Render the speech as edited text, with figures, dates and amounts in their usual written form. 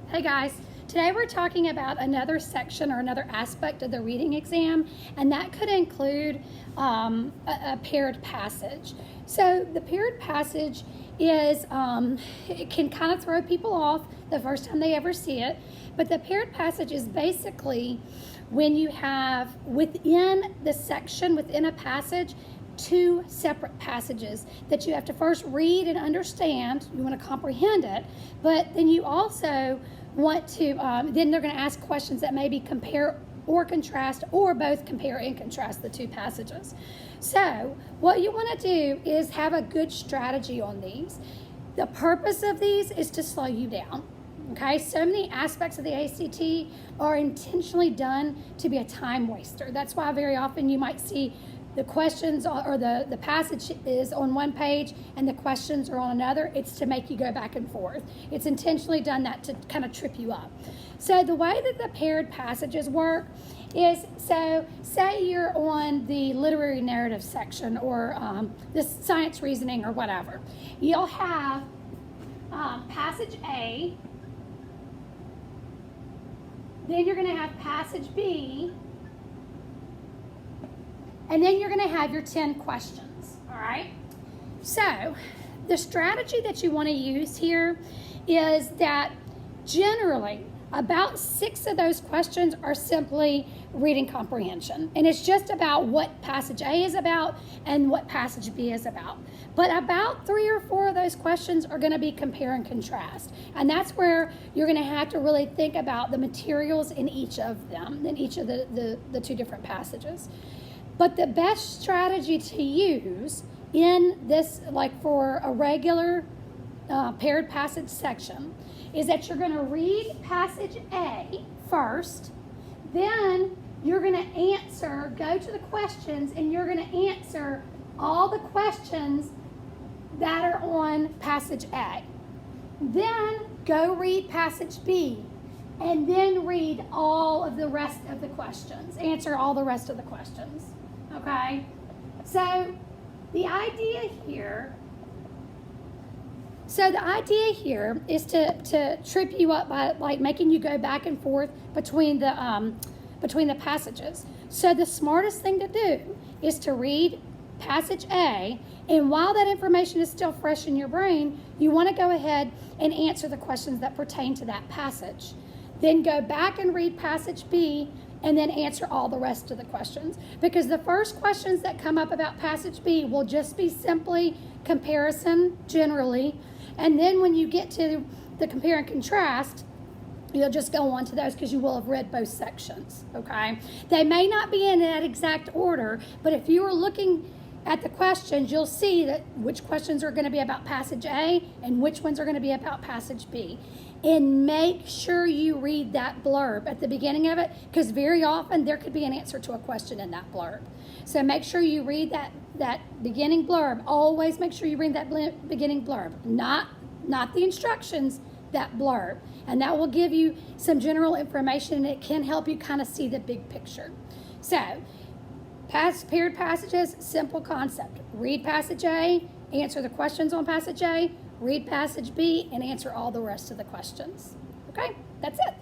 Hey guys, today we're talking about another section or another aspect of the reading exam, and that could include a paired passage. So the paired passage is, it can kind of throw people off the first time they ever see it, but the paired passage is basically when you have within the section, within a passage, two separate passages that you have to first read and understand. You want to comprehend it, but then you also want to, then they're going to ask questions that maybe compare or contrast, or both compare and contrast the two passages. So what you want to do is have a good strategy on these. The purpose of these is to slow you down. Okay, so many aspects of the ACT are intentionally done to be a time waster. That's why very often you might see the questions or the passage is on one page and the questions are on another. It's to make you go back and forth. It's intentionally done that to kind of trip you up. So the way that the paired passages work is, so say you're on the literary narrative section or the science reasoning or whatever. You'll have passage A, then you're going to have passage B, and then you're going to have your 10 questions, all right? So the strategy that you want to use here is that generally about 6 of those questions are simply reading comprehension. And it's just about what passage A is about and what passage B is about. But about 3 or 4 of those questions are going to be compare and contrast. And that's where you're going to have to really think about the materials in each of them, in each of the 2 different passages. But the best strategy to use in this, like for a regular paired passage section, is that you're going to read passage A first, then you're going to answer, go to the questions, and you're going to answer all the questions that are on passage A. Then go read passage B, and then read all of the rest of the questions, answer all the rest of the questions. Okay, so the idea here is to trip you up by like making you go back and forth between the passages. So the smartest thing to do is to read passage A, and while that information is still fresh in your brain, you want to go ahead and answer the questions that pertain to that passage. Then go back and read passage B, and then answer all the rest of the questions. Because the first questions that come up about passage B will just be simply comparison generally. And then when you get to the compare and contrast, you'll just go on to those because you will have read both sections, okay? They may not be in that exact order, but if you are looking at the questions, you'll see that which questions are going to be about passage A and which ones are going to be about passage B. And make sure you read that blurb at the beginning of it, because very often there could be an answer to a question in that blurb. So make sure you read that beginning blurb. Always make sure you read that beginning blurb, not the instructions, that blurb. And that will give you some general information, and it can help you kind of see the big picture. So paired passages, simple concept. Read passage A, answer the questions on passage A, read passage B, and answer all the rest of the questions. Okay, that's it.